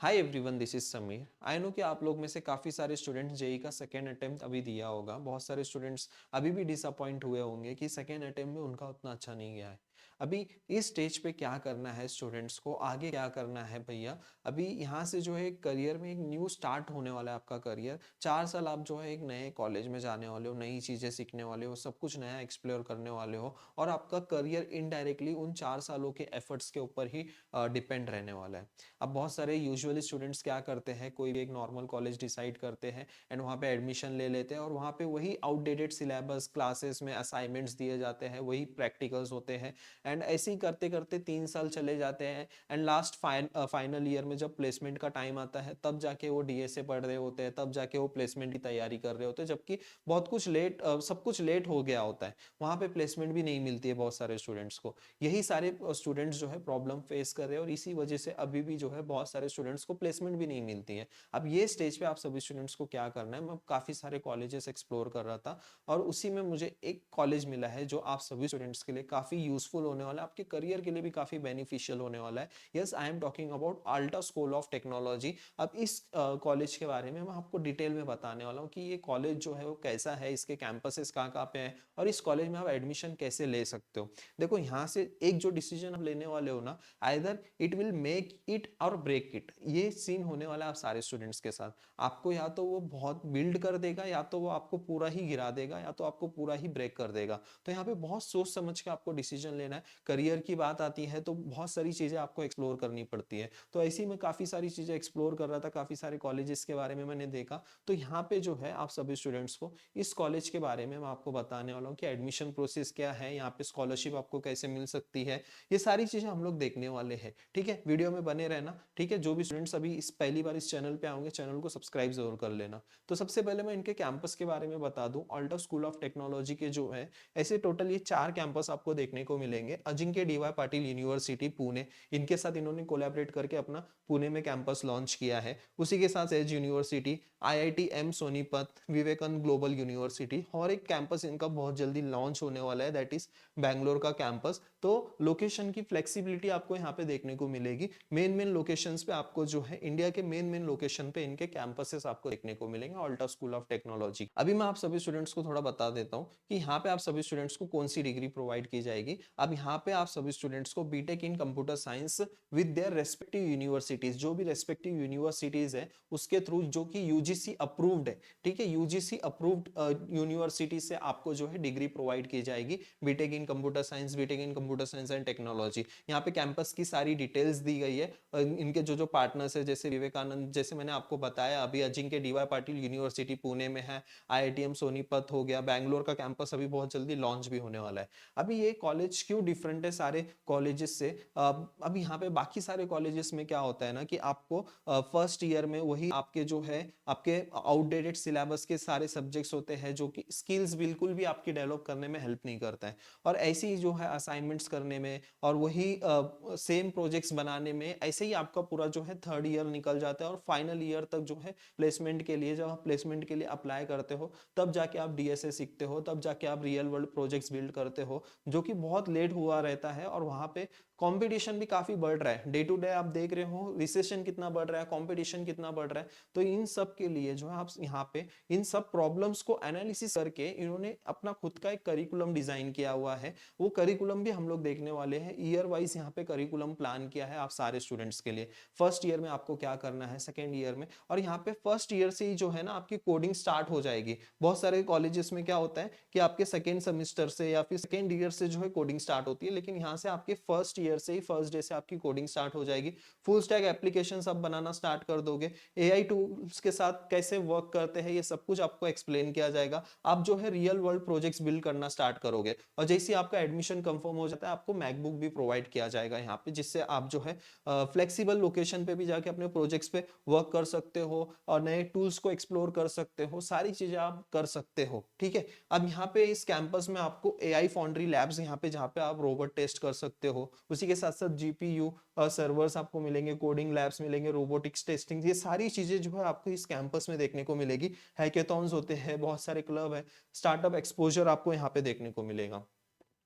Hi everyone, this is Sameer. I know कि आप लोग में से काफ़ी सारे स्टूडेंट्स जेई का सेकेंड अटेम्प्ट अभी दिया होगा। बहुत सारे स्टूडेंट्स अभी भी डिसअपॉइंट हुए होंगे कि सेकेंड अटेम्प्ट में उनका उतना अच्छा नहीं गया है। अभी इस स्टेज पे क्या करना है स्टूडेंट्स को, आगे क्या करना है भैया। अभी यहाँ से जो है करियर में एक न्यू स्टार्ट होने वाला है आपका करियर। 4 साल आप जो है एक नए कॉलेज में जाने वाले हो, नई चीज़ें सीखने वाले हो, सब कुछ नया एक्सप्लोर करने वाले हो और आपका करियर इनडायरेक्टली उन 4 सालों के एफर्ट्स के ऊपर ही डिपेंड रहने वाला है। अब बहुत सारे यूजुअली स्टूडेंट्स क्या करते हैं, कोई भी एक नॉर्मल कॉलेज डिसाइड करते हैं एंड वहाँ पे एडमिशन ले लेते हैं और वहाँ पे वही आउटडेटेड सिलेबस, क्लासेस में असाइनमेंट्स दिए जाते हैं, वही प्रैक्टिकल्स होते हैं एंड ऐसे ही करते करते 3 साल चले जाते हैं एंड लास्ट फाइनल ईयर में जब प्लेसमेंट का टाइम आता है तब जाके वो डीएसए पढ़ रहे होते हैं, तब जाके वो प्लेसमेंट की तैयारी कर रहे होते हैं, जबकि बहुत कुछ लेट, सब कुछ लेट हो गया होता है। वहाँ पे प्लेसमेंट भी नहीं मिलती है बहुत सारे स्टूडेंट्स को। यही सारे स्टूडेंट्स जो है प्रॉब्लम फेस कर रहे हैं और इसी वजह से अभी भी जो है बहुत सारे स्टूडेंट्स को प्लेसमेंट भी नहीं मिलती है। अब ये स्टेज पे आप सभी स्टूडेंट्स को क्या करना है, मैं काफ़ी सारे कॉलेजेस एक्सप्लोर कर रहा था और उसी में मुझे एक कॉलेज मिला है जो आप सभी स्टूडेंट्स के लिए काफ़ी यूजफुल होने वाला है, आपके करियर के लिए भी काफ़ी बेनिफिशियल होने वाला है। Yes, I am talking about Alta school of technology. अब इस कॉलेज के बारे में मैं आपको डिटेल में बताने वाला हूँ कि ये कॉलेज जो है वो कैसा है, इसके कैंपसेस कहाँ कहाँ पे हैं और इस कॉलेज में आप एडमिशन कैसे ले सकते हो। देखो, यहाँ से एक जो डिसीजन आप लेने वाले हो ना, either it will make it और ब्रेक इट, ये सीन होने वाला है आप सारे स्टूडेंट्स के साथ। आपको या तो वो बहुत बिल्ड कर देगा, या तो वो आपको पूरा ही गिरा देगा, या तो आपको पूरा ही ब्रेक कर देगा। तो यहाँ पे बहुत सोच समझ के आपको डिसीजन लेना है। करियर की बात आती है तो बहुत सारी चीजें आपको एक्सप्लोर करनी पड़ती है। तो ऐसे ही मैं काफी सारी चीजें एक्सप्लोर कर रहा था, काफी सारे कॉलेजेस के बारे में मैंने देखा। तो यहाँ पे जो है आप सभी स्टूडेंट्स को इस कॉलेज के बारे में मैं आपको बताने वाला हूँ कि एडमिशन प्रोसेस क्या है, यहाँ पे स्कॉलरशिप आपको कैसे मिल सकती है, ये सारी चीजें हम लोग देखने वाले हैं। ठीक है, वीडियो में बने रहना। ठीक है, जो भी स्टूडेंट्स अभी इस पहली बार इस चैनल पे आओगे, चैनल को सब्सक्राइब जरूर कर लेना। तो सबसे पहले मैं इनके कैंपस के बारे में बता दूं। अल्टा स्कूल ऑफ टेक्नोलॉजी के जो है, ऐसे टोटल ये 4 कैंपस आपको देखने को मिलेंगे। अजिंक्य डीवाई पाटिल यूनिवर्सिटी पुणे, इनके साथ इन्होंने कोलैबोरेट करके अपना पुणे में कैंपस लॉन्च किया है। उसी के साथ as university, IIT Sonipat, Vivekananda global university, और एक कैंपस इनका बहुत जल्दी लॉन्च होने वाला है, दैट इज बैंगलोर का कैंपस। तो लोकेशन की फ्लेक्सिबिलिटी आपको यहाँ पे देखने को मिलेगी। मेन मेन लोकेशंस पे आपको जो है इंडिया के मेन मेन लोकेशन पे इनके कैंपसेस आपको देखने को मिलेंगे अल्टा स्कूल ऑफ टेक्नोलॉजी। अभी मैं आप सभी स्टूडेंट्स को थोड़ा बता देता हूँ कि यहाँ पे आप सभी स्टूडेंट्स को कौन सी डिग्री प्रोवाइड की जाएगी। अब यहाँ पे आप सभी स्टूडेंट्स को BTech in computer science with their respective universities, जो भी रेस्पेक्टिव यूनिवर्सिटीज है उसके थ्रू, जो कि यूजीसी अप्रूव्ड है, ठीक है, यूजीसी अप्रूव्ड यूनिवर्सिटी से आपको जो है डिग्री प्रोवाइड की जाएगी। BTech in computer science, BTech in computer science and technology. यहाँ पे कैंपस की सारी डिटेल्स दी गई है। इनके जो जो पार्टनर्स है, जैसे विवेकानंद, जैसे मैंने आपको बताया अभी, अजिंक्य डीवाई पाटिल यूनिवर्सिटी पुणे में है, आईआईटीएम सोनीपत हो गया, बैंगलोर का कैंपस अभी बहुत जल्दी लॉन्च भी होने वाला है। अभी ये कॉलेज क्यों डिफरेंट है सारे कॉलेजेस से, अब यहाँ पे बाकी सारे कॉलेजेस में क्या होता है ना कि आपको फर्स्ट ईयर में वही आपके जो है आपके आउटडेटेड सिलेबस के सारे सब्जेक्ट्स होते हैं, जो कि स्किल्स बिल्कुल भी आपकी डेवलप करने में हेल्प नहीं करता है। और ऐसे ही जो है असाइनमेंट्स करने में और वही सेम प्रोजेक्ट्स बनाने में, ऐसे ही आपका पूरा जो है थर्ड ईयर निकल जाता है और फाइनल ईयर तक जो है प्लेसमेंट के लिए, जब आप प्लेसमेंट के लिए अप्लाई करते हो तब जाके आप डीएसए सीखते हो, तब जाके आप रियल वर्ल्ड प्रोजेक्ट्स बिल्ड करते हो, जो कि बहुत लेट हुआ रहता है। और वहां पे कंपटीशन भी काफी बढ़ रहा है, डे टू डे आप देख रहे हो रिसेशन कितना बढ़ रहा है, कंपटीशन कितना बढ़ रहा है। तो इन सब के लिए जो है आप यहाँ पे इन सब प्रॉब्लम्स को एनालिसिस करके इन्होंने अपना खुद का एक करिकुलम डिजाइन किया हुआ है। वो करिकुलम भी हम लोग देखने वाले हैं। ईयर वाइज यहाँ पे करिकुलम प्लान किया है आप सारे स्टूडेंट्स के लिए। फर्स्ट ईयर में आपको क्या करना है, सेकेंड ईयर में, और यहाँ पे फर्स्ट ईयर से ही जो है ना आपकी कोडिंग स्टार्ट हो जाएगी। बहुत सारे कॉलेजेस में क्या होता है कि आपके सेकेंड सेमेस्टर से या फिर सेकेंड ईयर से जो है कोडिंग स्टार्ट होती है, लेकिन यहाँ से आपके फर्स्ट ईयर से ही फर्स्ट डे से आपकी कोडिंग स्टार्ट हो जाएगी। फुल स्टैक एप्लीकेशन आप बनाना स्टार्ट कर दोगे, एआई टूल्स के साथ कैसे वर्क करते हैं ये सब कुछ आपको एक्सप्लेन किया जाएगा। आप जो है रियल वर्ल्ड प्रोजेक्ट्स बिल्ड करना स्टार्ट करोगे और जैसे आपका एडमिशन कंफर्म हो जाता है आपको मैकबुक भी प्रोवाइड किया जाएगा यहाँ पे, जिससे आप जो है फ्लेक्सिबल लोकेशन पे भी जाके अपने प्रोजेक्ट्स पे वर्क कर सकते हो और नए टूल्स को एक्सप्लोर कर सकते हो, सारी चीजें आप कर सकते हो। ठीक है, अब यहाँ पे इस कैंपस में आपको एआई फाउंड्री लैब्स यहाँ पे, जहाँ पे आप रोबोट टेस्ट कर सकते हो, उसी के साथ साथ जीपीयू सर्वर्स आपको मिलेंगे, कोडिंग लैब्स मिलेंगे, रोबोटिक्स टेस्टिंग, ये सारी चीजें जो है आपको इस कैंपस में देखने को मिलेगी। हैकेथॉन्स होते हैं, बहुत सारे क्लब है, स्टार्टअप एक्सपोजर आपको यहाँ पे देखने को मिलेगा।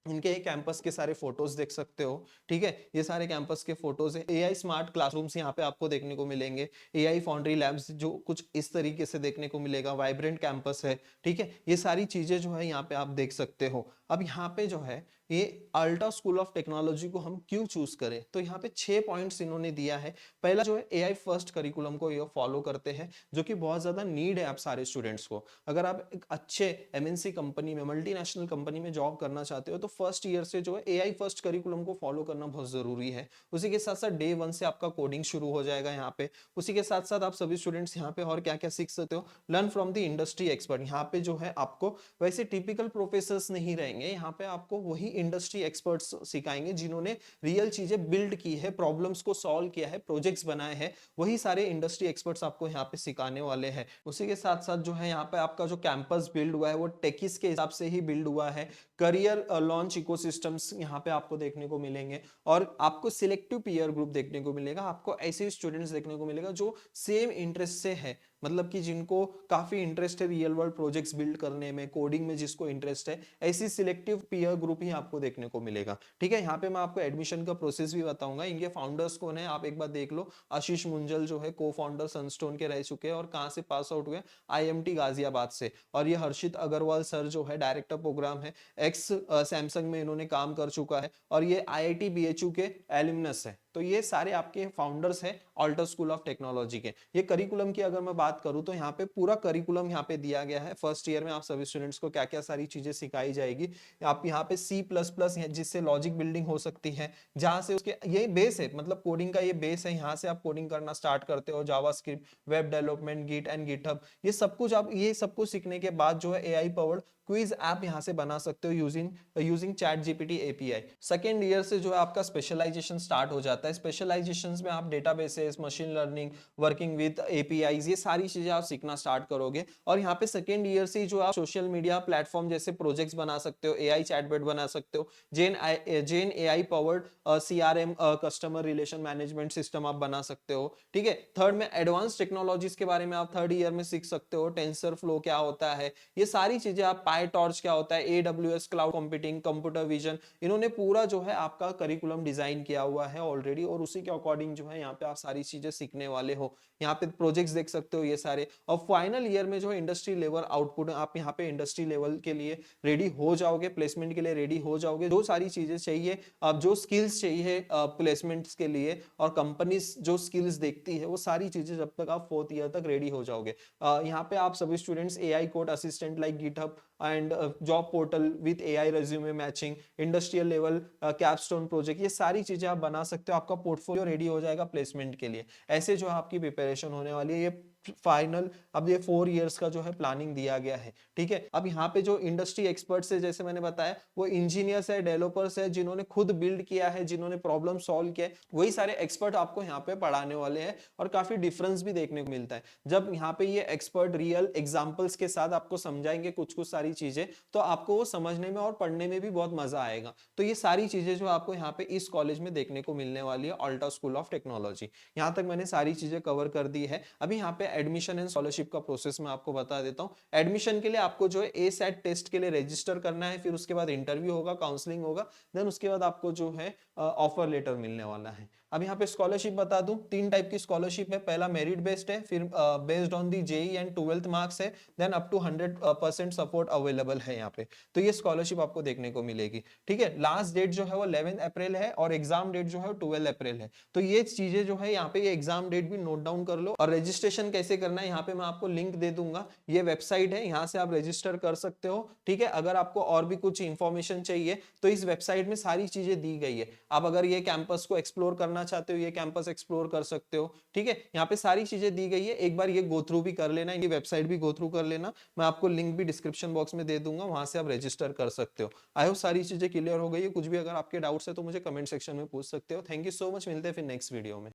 इनके कैंपस के सारे फोटोज देख सकते हो। ठीक है, ये सारे कैंपस के फोटोज है। एआई स्मार्ट क्लासरूम्स यहाँ पे आपको देखने को मिलेंगे। एआई फाउंड्री लैब्स जो कुछ इस तरीके से देखने को मिलेगा। वाइब्रेंट कैंपस है। ठीक है, ये सारी चीजें जो है यहाँ पे आप देख सकते हो। अब यहाँ पे जो है ये अल्टा स्कूल ऑफ टेक्नोलॉजी को हम क्यों चूज करें, तो यहाँ पे 6 पॉइंट्स इन्होंने दिया है। पहला जो है एआई फर्स्ट करिकुलम को ये फॉलो करते हैं, जो कि बहुत ज्यादा नीड है आप सारे स्टूडेंट्स को। अगर आप एक अच्छे एमएनसी कंपनी में, मल्टीनेशनल कंपनी में जॉब करना चाहते हो तो फर्स्ट ईयर से जो है एआई फर्स्ट करिकुलम को फॉलो करना बहुत जरूरी है। उसी के साथ साथ डे 1 से आपका कोडिंग शुरू हो जाएगा यहाँ पे। उसी के साथ साथ आप सभी स्टूडेंट्स यहाँ पे और क्या क्या सीख सकते हो, learn from the industry expert. यहाँ पे जो है आपको वैसे टिपिकल प्रोफेसर्स नहीं रहेंगे, यहाँ पे आपको वही इंडस्ट्री एक्सपर्ट्स सिखाएंगे जिन्होंने रियल चीजें बिल्ड की है, प्रॉब्लम्स को सॉल्व किया है, प्रोजेक्ट्स बनाए हैं, वही सारे इंडस्ट्री एक्सपर्ट्स आपको यहाँ पे सिखाने वाले हैं। उसी के साथ साथ जो है यहाँ पे आपका जो कैंपस बिल्ड हुआ है वो टेकिस के हिसाब से ही बिल्ड हुआ है। करियर लॉन्च इकोसिस्टम्स यहाँ पे आपको देखने को मिलेंगे, और आपको सिलेक्टिव पीयर ग्रुप देखने को मिलेगा। आपको ऐसे स्टूडेंट्स देखने को मिलेगा जो सेम इंटरेस्ट से है, मतलब कि जिनको काफी इंटरेस्ट है रियल वर्ल्ड प्रोजेक्ट्स बिल्ड करने में, कोडिंग में जिसको इंटरेस्ट है, ऐसी सिलेक्टिव पीयर ग्रुप ही आपको देखने को मिलेगा। ठीक है, यहाँ पे मैं आपको एडमिशन का प्रोसेस भी बताऊंगा। इनके फाउंडर्स कौन है आप एक बार देख लो। आशीष मुंजल जो है को फाउंडर सनस्टोन के रह चुके हैं, और कहाँ से पास आउट हुए, आईएमटी गाजियाबाद से। और ये हर्षित अग्रवाल सर जो है डायरेक्टर प्रोग्राम है, एक्स सैमसंग में इन्होंने काम कर चुका है, और ये आईआईटी बीएचयू के एल्यूमनस है। तो ये सारे आपके फाउंडर्स हैं अल्टा स्कूल ऑफ टेक्नोलॉजी के। ये करिकुलम की अगर मैं बात करूं तो यहाँ पे पूरा करिकुलम यहाँ पे दिया गया है। फर्स्ट ईयर में आप सभी स्टूडेंट्स को क्या क्या सारी चीजें सिखाई जाएगी। आप यहाँ पे सी प्लस प्लस जिससे लॉजिक बिल्डिंग हो सकती है, जहां से उसके ये बेस है, मतलब कोडिंग का ये बेस है, यहाँ से आप कोडिंग करना स्टार्ट करते हो। JavaScript, web development, git and GitHub, ये सब कुछ आप ये सब कुछ सीखने के बाद जो है एआई पावर्ड क्विज ऐप यहां से बना सकते हो using chat GPT API. Second year से जो है आपका स्पेशलाइजेशन स्टार्ट हो जाता है। स्पेशलाइजेशंस में आप databases, machine learning, working with APIs, ये सारी चीजें आप सीखना स्टार्ट करोगे। और यहाँ पे सेकेंड ईयर से जो आप सोशल मीडिया प्लेटफॉर्म जैसे प्रोजेक्ट्स बना सकते हो, एआई चैटबॉट बना सकते हो, gen AI powered CRM customer relation management system आप बना सकते हो। ठीक है, थर्ड में एडवांस टेक्नोलॉजीज के बारे में आप थर्ड ईयर में सीख सकते हो। टेंसर फ्लो क्या होता है, ये सारी चीजें आप, पाईटॉर्च क्या होता है, AWS cloud computing, computer vision, इन्होंने पूरा जो है आपका करिकुलम डिजाइन किया हुआ है ऑलरेडी, और उसी के अकॉर्डिंग जो है यहाँ पे आप सारी चीजें सीखने वाले हो। यहाँ पे प्रोजेक्ट्स देख सकते हो ये सारे। और फाइनल ईयर में जो है इंडस्ट्री लेवल आउटपुट, आप यहाँ पे इंडस्ट्री लेवल के लिए रेडी हो जाओगे, प्लेसमेंट के लिए रेडी हो जाओगे। जो सारी चीजें चाहिए, अब जो स्किल्स चाहिए प्लेसमेंट्स के लिए, और कंपनीज जो स्किल्स देखती है, वो सारी चीजें जब तक आप फोर्थ ईयर तक रेडी हो जाओगे। यहाँ पे आप सभी students AI code assistant like GitHub and job portal with AI resume matching, industrial level capstone project, ये सारी चीजें आप बना सकते हो। आपका पोर्टफोलियो रेडी हो जाएगा प्लेसमेंट के लिए। ऐसे जो आपकी प्रिपरेशन होने वाली है। ये फाइनल, अब ये 4 इयर्स का जो है प्लानिंग दिया गया है। ठीक है, अब यहाँ पे जो इंडस्ट्री एक्सपर्ट्स है, जैसे मैंने बताया, वो इंजीनियर्स है, डेवलपर्स है, जिन्होंने खुद बिल्ड किया है, जिन्होंने प्रॉब्लम सॉल्व किया है, वही सारे एक्सपर्ट आपको यहाँ पे पढ़ाने वाले हैं। और काफी डिफरेंस भी देखने को मिलता है जब यहाँ पे ये एक्सपर्ट रियल एग्जांपल्स के साथ आपको समझाएंगे कुछ कुछ सारी चीजें, तो आपको वो समझने में और पढ़ने में भी बहुत मजा आएगा। तो ये सारी चीजें जो आपको यहाँ पे इस कॉलेज में देखने को मिलने वाली है, अल्टा स्कूल ऑफ टेक्नोलॉजी। यहाँ तक मैंने सारी चीजें कवर कर दी है। अभी यहाँ पे एडमिशन एंड स्कॉलरशिप का प्रोसेस मैं आपको बता देता हूँ। एडमिशन के लिए आपको जो है ए सेट टेस्ट के लिए रजिस्टर करना है, फिर उसके बाद इंटरव्यू होगा, काउंसलिंग होगा, देन उसके बाद आपको जो है ऑफर लेटर मिलने वाला है। अब यहाँ पे स्कॉलरशिप बता दूं, 3 टाइप की स्कॉलरशिप है। पहला मेरिट बेस्ड है, फिर based on the JEE and 12th marks है, then up to 100% support available है यहाँ पे। तो ये स्कॉलरशिप आपको देखने को मिलेगी। ठीक है, लास्ट डेट जो है वो 11 अप्रैल है, और एग्जाम डेट जो है 12 अप्रैल है। तो ये चीजें जो है यहाँ पे, ये एग्जाम डेट भी नोट डाउन कर लो। और रजिस्ट्रेशन कैसे करना है, यहाँ पे मैं आपको लिंक दे दूंगा। ये वेबसाइट है, यहाँ से आप रजिस्टर कर सकते हो। ठीक है, अगर आपको और भी कुछ इंफॉर्मेशन चाहिए तो इस वेबसाइट में सारी चीजें दी गई है। आप अगर ये कैंपस को एक्सप्लोर करना चाहते हो, ये कैंपस एक्सप्लोर कर सकते हो। ठीक है, यहाँ पे सारी चीजें दी गई है, एक बार ये गो थ्रू भी कर लेना, ये वेबसाइट भी गो थ्रू कर लेना। मैं आपको लिंक भी डिस्क्रिप्शन बॉक्स में दे दूंगा, वहां से आप रजिस्टर कर सकते हो। आई होप सारी चीजें क्लियर हो गई है। कुछ भी अगर आपके डाउट्स है तो मुझे कमेंट सेक्शन में पूछ सकते हो। थैंक यू सो मच, मिलते हैं फिर नेक्स्ट वीडियो में।